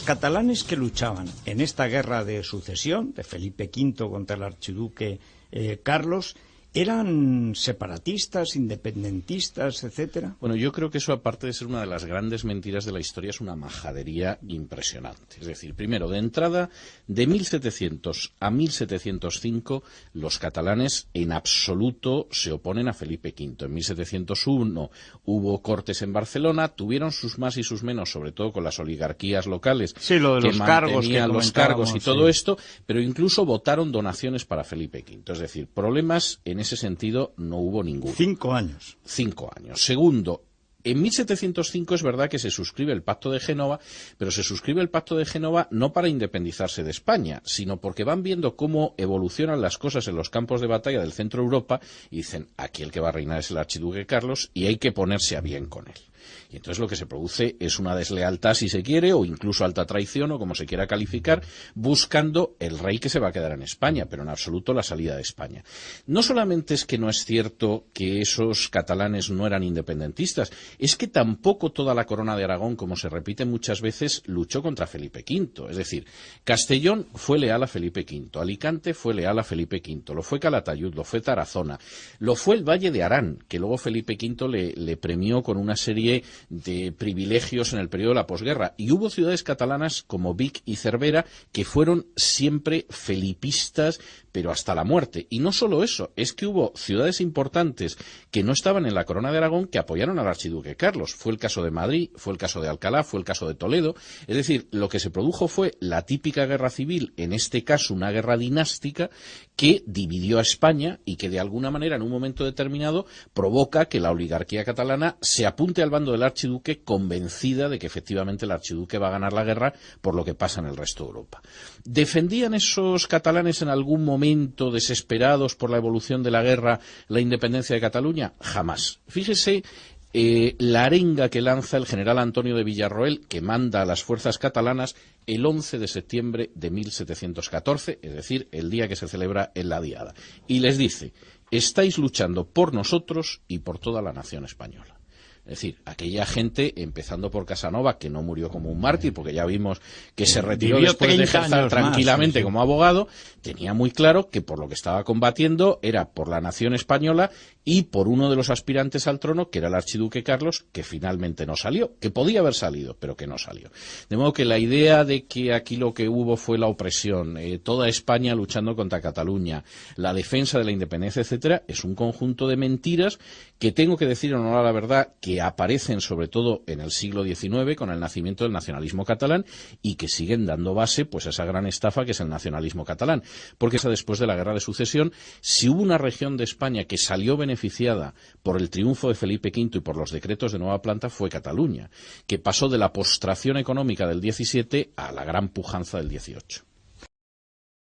catalanes que luchaban en esta guerra de sucesión de Felipe V contra el archiduque Carlos, ¿eran separatistas, independentistas, etcétera? Bueno, yo creo que eso, aparte de ser una de las grandes mentiras de la historia, es una majadería impresionante. Es decir, primero, de entrada, de 1700 a 1705, los catalanes en absoluto se oponen a Felipe V. En 1701 hubo cortes en Barcelona, tuvieron sus más y sus menos, sobre todo con las oligarquías locales, sí, lo de que los cargos, mantenían los cargos y todo sí. esto, pero incluso votaron donaciones para Felipe V. Es decir, problemas en ese sentido no hubo ninguno. 5 años. 5 años. Segundo, en 1705 es verdad que se suscribe el Pacto de Génova, pero se suscribe el Pacto de Génova no para independizarse de España, sino porque van viendo cómo evolucionan las cosas en los campos de batalla del centro de Europa y dicen, aquí el que va a reinar es el archiduque Carlos y hay que ponerse a bien con él. Y entonces lo que se produce es una deslealtad, si se quiere, o incluso alta traición, o como se quiera calificar, buscando el rey que se va a quedar en España, pero en absoluto la salida de España. No solamente es que no es cierto que esos catalanes no eran independentistas, es que tampoco toda la corona de Aragón, como se repite muchas veces, luchó contra Felipe V. Es decir, Castellón fue leal a Felipe V, Alicante fue leal a Felipe V, lo fue Calatayud, lo fue Tarazona, lo fue el Valle de Arán, que luego Felipe V le premió con una serie de privilegios en el periodo de la posguerra, y hubo ciudades catalanas como Vic y Cervera que fueron siempre felipistas, pero hasta la muerte. Y no solo eso, es que hubo ciudades importantes que no estaban en la corona de Aragón que apoyaron al archiduque Carlos. Fue el caso de Madrid, fue el caso de Alcalá, fue el caso de Toledo. Es decir, lo que se produjo fue la típica guerra civil, en este caso una guerra dinástica, que dividió a España y que de alguna manera en un momento determinado provoca que la oligarquía catalana se apunte al bando del archiduque, convencida de que efectivamente el archiduque va a ganar la guerra por lo que pasa en el resto de Europa. ¿Defendían esos catalanes en algún momento, desesperados por la evolución de la guerra, la independencia de Cataluña? Jamás. Fíjese la arenga que lanza el general Antonio de Villarroel, que manda a las fuerzas catalanas el 11 de septiembre de 1714, es decir, el día que se celebra en la Diada. Y les dice, estáis luchando por nosotros y por toda la nación española. Es decir, aquella gente, empezando por Casanova, que no murió como un mártir, porque ya vimos que se retiró después de ejercer tranquilamente como abogado, tenía muy claro que por lo que estaba combatiendo era por la nación española y por uno de los aspirantes al trono, que era el archiduque Carlos, que finalmente no salió, que podía haber salido, pero que no salió. De modo que la idea de que aquí lo que hubo fue la opresión, toda España luchando contra Cataluña, la defensa de la independencia, etcétera, es un conjunto de mentiras que tengo que decir en honor a la verdad que aparecen sobre todo en el siglo XIX con el nacimiento del nacionalismo catalán y que siguen dando base pues a esa gran estafa que es el nacionalismo catalán. Porque después de la Guerra de Sucesión, si hubo una región de España que salió beneficiada por el triunfo de Felipe V y por los decretos de nueva planta, fue Cataluña, que pasó de la postración económica del XVII a la gran pujanza del XVIII.